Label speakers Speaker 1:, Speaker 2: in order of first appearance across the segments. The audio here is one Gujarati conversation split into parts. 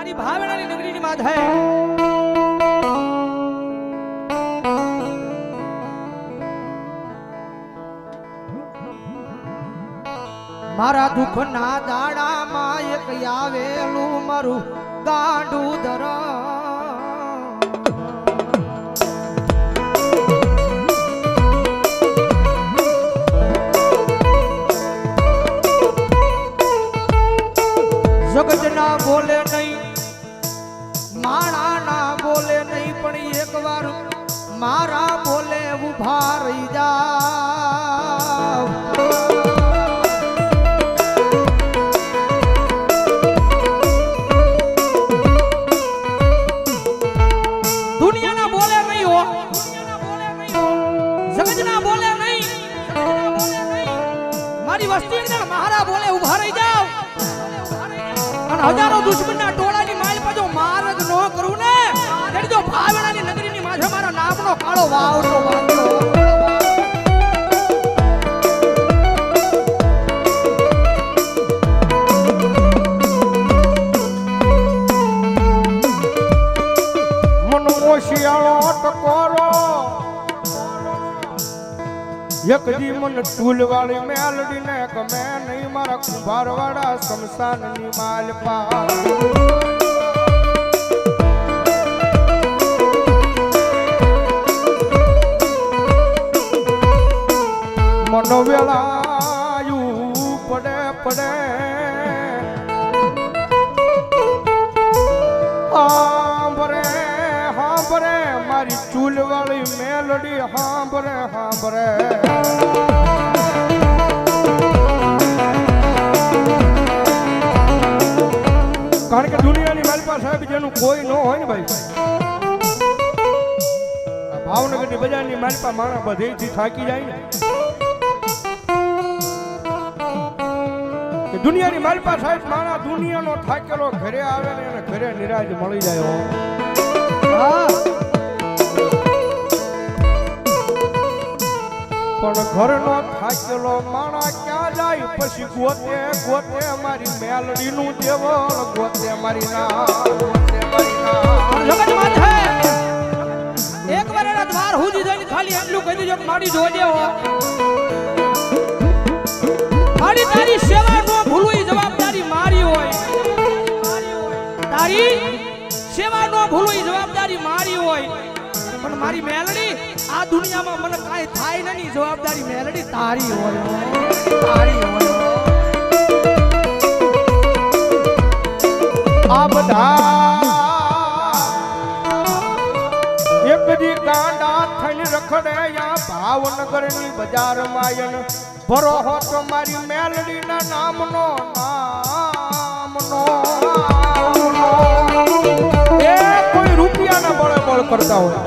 Speaker 1: મારી ભાવનાની નગરીની માથે મારા દુઃખના દાડામાં એક આવેલું મારું ગાંડું ધરા જગત ના બોલે નહીં માણા ના બોલે નહીં પણ એક વાર મારા બોલે ઉભા રહી જાવ દુનિયા ના બોલે નહીં હો જગત ના બોલે નહીં મારી વસ્તી અંદર મારા બોલે ઉભા રહી જાવ અને હજારો દુશ્મનના ટોળાની માલ પર જો માર્ગ ન કરું ને તેની જો ભાવનાની નગરીની માથે મારા નામનો કાળો વાવતો વાંચો
Speaker 2: મનો શિયાળો ટકોરો એક દી મન ટૂલ વાળી મેલડી ને ગમે નહીં મારા કુંભાર વાળા શમશાન ની માલ પા મનો વેળાયું પડે પડે હાંભરે હાંભરે મારી ચૂલ વાળી મેલડી હાંભરે હાંભરે કારણ કે દુનિયાની માલપા સાહેબ જેનું કોઈ ન હોય ને ભાઈ ભાવનગરની બજારની માલપા માણસ બધેથી થાકી જાય ને દુનિયાની માલપા સાહેબ માણસ દુનિયાનો થાકેલો ઘરે આવે ને એને ઘરે નિરાજ મળી જાય પણ ઘરનો થાકેલો માણા ક્યાં જાય પછી ગોતે ગોતે મારી મેલડી નું દેવળ ગોતે મારી ના ગોતે મારી ના
Speaker 1: એક વાર એના દ્વાર હુજી જઈને ખાલી એટલું કહી દીધું કે મારી જોજે હો મારી તારી સેવા નો ભૂલવું એ જવાબદારી મારી હોય તારી સેવા નો ભૂલવું એ જવાબદારી મારી હોય પણ મારી મેલડી આ દુનિયામાં મને કાઈ થાય નહીં જવાબદારી મેલડી તારી હોય તારી હોય
Speaker 2: આ બધા એક દી ગાંડા થઈને રખડે યા ભાવનગરની બજાર માયન ભરો હો તો મારી મેલડી ના નામનો એ કોઈ રૂપિયાના બળે બળ કરતા હોય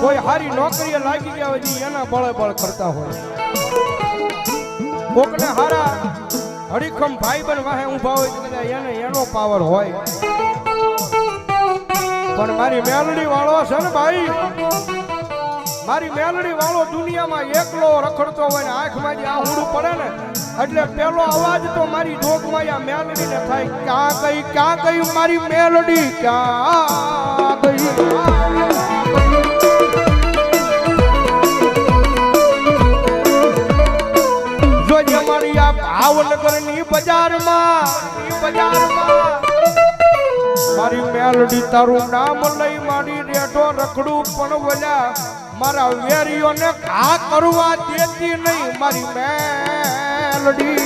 Speaker 2: કોઈ હારી નોકરીએ લાગી ગયા હોય એના બળે બળ કરતા હોય કોકને હારા હરીખમ ભાઈ બન વાહે ઊભા હોય તો કદાચ એને એનો પાવર હોય પણ મારી મેલડી વાળો છે ને ભાઈ મારી મેલડી વાળો દુનિયામાં એકલો રખડતો હોય ને આંખમાં જે આહુડું પડે ને એટલે પેલો અવાજ તો મારી ડોકમાં આ મેલડી ને થાય ક્યાં ગઈ મારી મેલડી ક્યાં ગઈ જોજે મારી આ ભાવનગરની બજારમાં મારી મેલડી તારું નામ લઈ મારી રેઠો રખડું પણ વલ્યા મારા વેરીઓને ઘા કરવા દેતી નહીં મારી મેલડી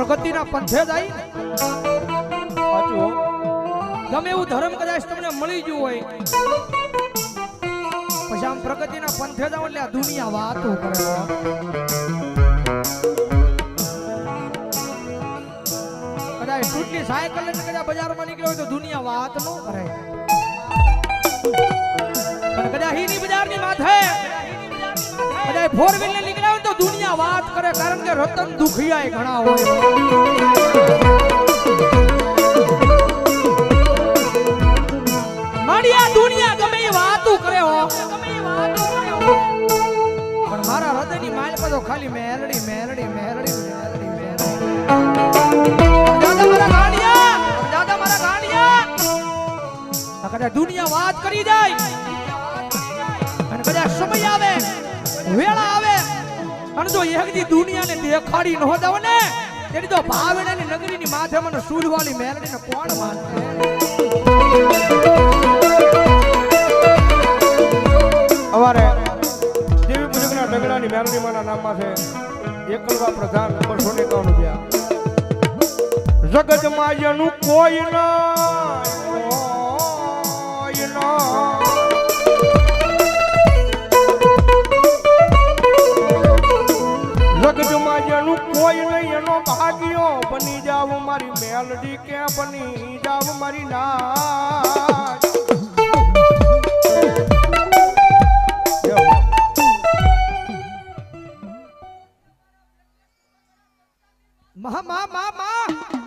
Speaker 1: પ્રગતિના પંથે જાય ગમે એવું ધર્મ કદાચ તમને મળી ગયું હોય પછી આમ પ્રગતિના પંથે જાવ એટલે આ દુનિયા વાતો કરે કદાચ તૂટલી સાયકલ લઈને કદાચ બજારમાં નીકળ્યો હોય તો દુનિયા વાત ન કરે પણ કદાચ હીની બજારની ની માથે બધા ફોર વ્હીલ ને નીકળ્યા હોય તો દુનિયા વાત કરે કારણ કે રતન દુખિયા ઘણા હોય મારી આ દુનિયા ગમે એ વાતું કરે હો પણ મારા હૃદયની માલ પર તો ખાલી મેલડી મેલડી મેલડી મેલડી મેલડી દાદા મારા ગાંડિયા કદાચ દુનિયા વાત કરી જાય અને કદાચ સમય આવે વેળા આવે અને જો એકદી દુનિયાને દેખાડી ન હોતા ને તેની તો ભાવેણાની નગરીની માથે મને સૂરવાળી મેલડીને કોણ માનશે
Speaker 2: અમારે દેવી પૂજકના ડગડાની મેલડીમાના નામમાં છે એકલવા પ્રધાન નંબર 151 જગતમાં જેનું કોઈ જગતમાં જેનું કોઈ નહીં એનો ભાગ્યો બની જાવ મારી મેલડી કે બની જાવ મારી નાચ
Speaker 1: મા મા મા મા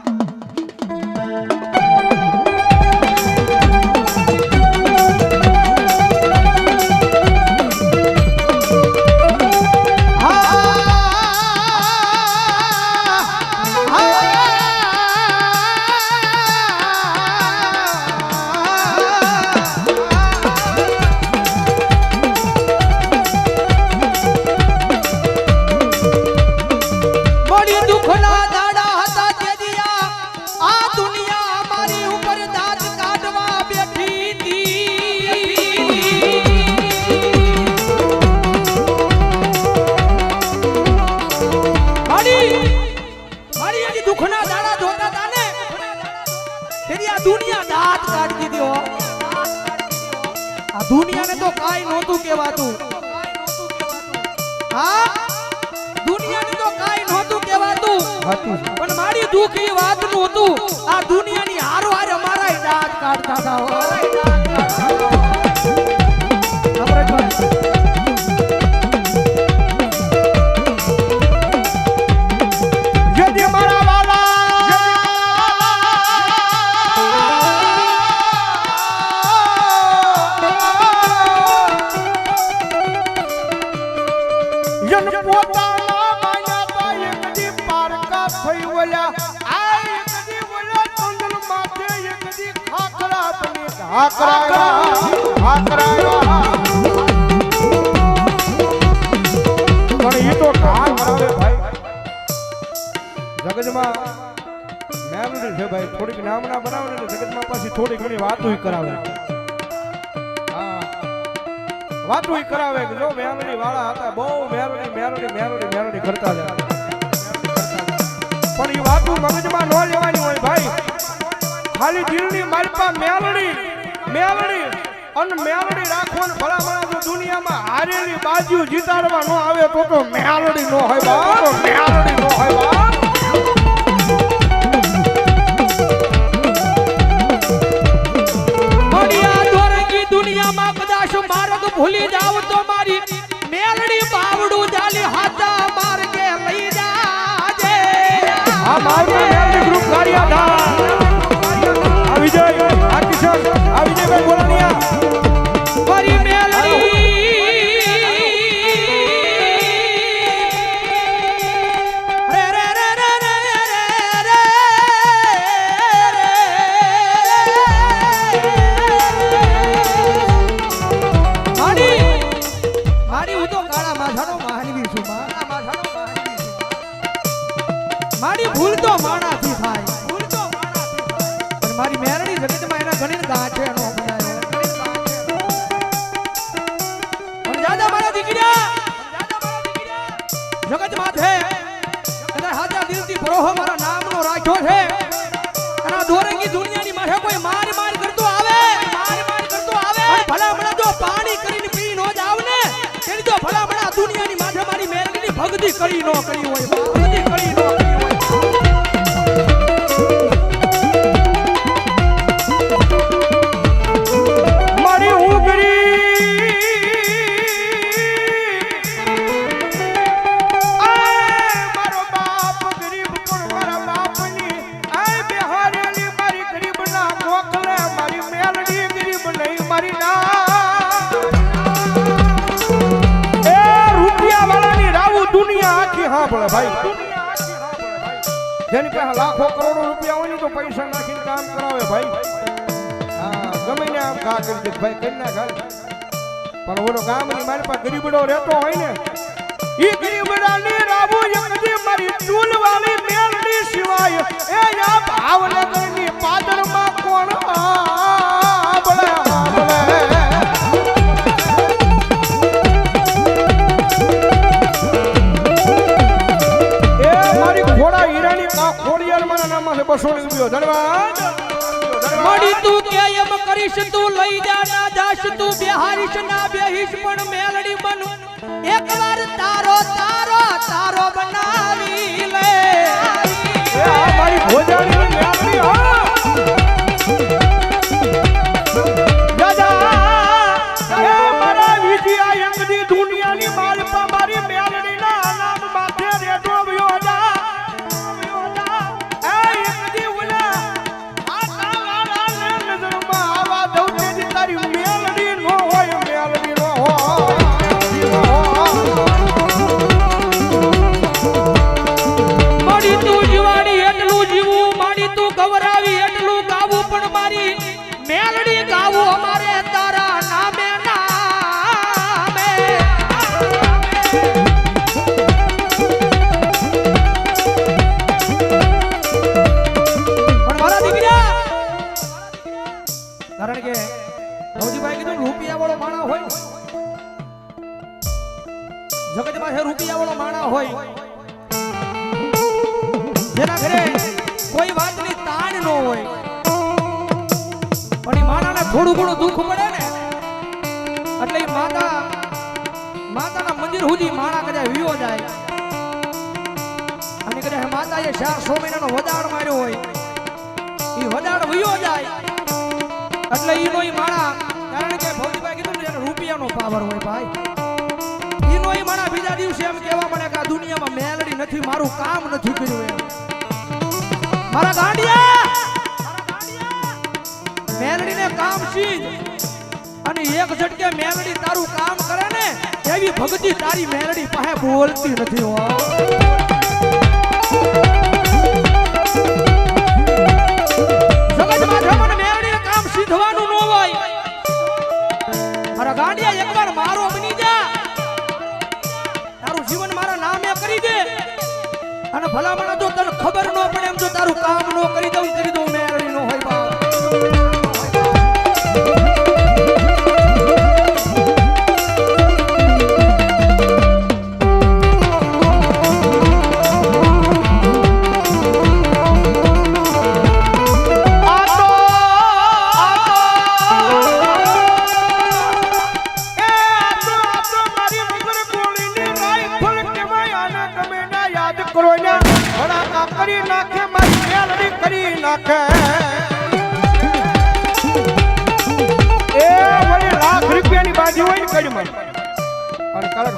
Speaker 1: દુનિયાને તો કાઈ નહોતું કહેવાતું હા દુનિયાને તો કાઈ નહોતું કહેવાતું પણ મારી દુઃખ એ વાતનું હતું આ દુનિયાની હારો હારે અમારા દાંત કાઢતા હતા
Speaker 2: જગતમાં મેલડી છે ભાઈ થોડીક નામના બનાવે ને જગતમાં પાછી થોડી ઘણી વાતો કરાવે હા વાતો કરાવે કે જો મેલડી વાળા હતા બહુ મેલડી મેલડી મેલડી મેલડી કરતા હતા પણ એ વાતો મગજમાં ન લેવાની હોય ભાઈ ખાલી દિલની માલપા મેલડી મેલડી અને મેલડી રાખવાનું ભલામણા જો દુનિયામાં હારેલી બાજુ જીતાડવા ન આવે તો મેલડી નો હોય બા તો મેલડી નો હોય બા
Speaker 1: દુનિયામાં કદાચ માર્ગ ભૂલી જાવ તો મારી મેલડી બાવડું જાલી હાથા માર્ગે લઈ જાજે
Speaker 2: આ મારું મેલડી ગ્રુપ કાર્યાધા આ વિજય આ કિશોર આ વિજયભાઈ બોલાનિયા
Speaker 1: મારી મેલડી મારી ભૂલ તો માણાથી થાય પણ મારી મેરડી જગતમાં એના ઘણી ગાંઠે નો બનાયો પણ દાદા મારા દીકરા જગત માથે કદાચ હાજા દિલથી ભરોહો મારા નામનો રાખ્યો છે અને દોરંગી દુનિયાની માથે કોઈ માર માર કરતો આવે ભલામણા જો પાણી કરીને પી નો જાવ ને તેની તો ભલામણા દુનિયાની માથે મારી મેરડીની ભક્તિ કરી નો કરી હોય ભક્તિ કરી નો કરી હોય
Speaker 2: મારી ઉગરી સાંભળે ભાઈ જેની પાસે લાખો કરોડો રૂપિયા હોય ને તો પૈસા નાખીને કામ કરાવે ભાઈ હા ગમે ને આમ ઘા કરી દે ભાઈ કરી ના ઘા પણ ઓલો ગામની મારી પાસે ગરીબડો રહેતો હોય ને ઈ ગરીબડાની રાબુ એકદી મારી ટૂલ વાળી મેલડી સિવાય એ આ ભાવનગરની પાદરમાં કોણ આબળે આબળે એ મારી ઘોડા હીરાની ખોડિયાર મારા નામમાં છે 200 રૂપિયો ધન્યવાદ
Speaker 1: મળી તું કે એમ કરીશ તું લઈ જા ના જાશ તું બેહારીશ ના બેહીશ પણ મેલડી બનુ એકવાર તારો તારો તારો બનાવી લે
Speaker 2: એ આ મારી ભોજાની મેલડી હો દાદા એ મારા વિજયા એકદી દુનિયાની માલપા મારી મેલડીના નામ માથે રેડો વ્યો જા એ એકદી ઓલા તારી મેલડી નો હોય મેલડી નો
Speaker 1: મળી તું જીવાડી એટલું જીવું માડી તું ગવરાવી એટલું ગાવું પણ મારી મેલડી ગાવું અમારે તારા નામે નામે પણ મારા દીકરા કારણ કે ભૌજીભાઈ કીધું રૂપિયા વાળો માણા હોય જગત પાસે રૂપિયા વાળો માણા હોય જેના ઘરે કોઈ વાતની તાણ ન હોય પણ એ માણાને થોડું ઘણું દુઃખ પડે ને એટલે એ માતાના મંદિર સુધી માણા કદાચ વિયો જાય અને કદાચ માતાએ 400 મહિનાનો વદાડ માર્યો હોય એ વદાડ વિયો જાય એટલે ઈનો ઈ માણા કારણ કે ભૌજીભાઈ કીધું ને રૂપિયાનો પાવર હોય ભાઈ ઈનો ઈ માણા બીજા દિવસે એમ કહેવા મળે કે આ દુનિયામાં મેલડી નથી મારું કામ નથી કર્યું એમ મારા ગાંડિયા મેલડીને કામ શીખ અને એક ઝટકે મેલડી તારું કામ કરે ને એવી ભક્તિ તારી મેલડી પાસે બોલતી નથી હો સીધવાનું ન હોય મારા ગાંડિયા એકવાર મારો બની જા તારું જીવન મારા નામે કરી દે અને ભલામણા જો તને ખબર ન પડે એમ જો તારું કામ ન કરી દઉં મેળવી ન હોય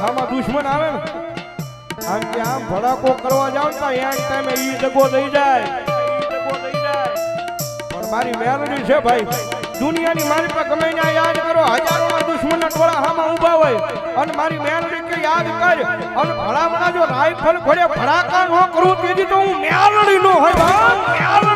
Speaker 1: બાપ
Speaker 2: દુશ્મન આવે ને આમ કે આમ ભડાકો કરવા જાવ તો એક ટાઈમે ઈ દગો થઈ જાય પણ મારી મેલડી છે ભાઈ દુનિયાની મારી પર ગમે ત્યાં યાદ કરો હજારોના દુશ્મનના ટોળા હામાં ઊભા હોય અને મારી મેલડી કે યાદ કર અને ભલામણા જો રાઈફલ ઘોડે ભડાકા ન કરું તેથી તો હું મેલડી નો હોય ભાઈ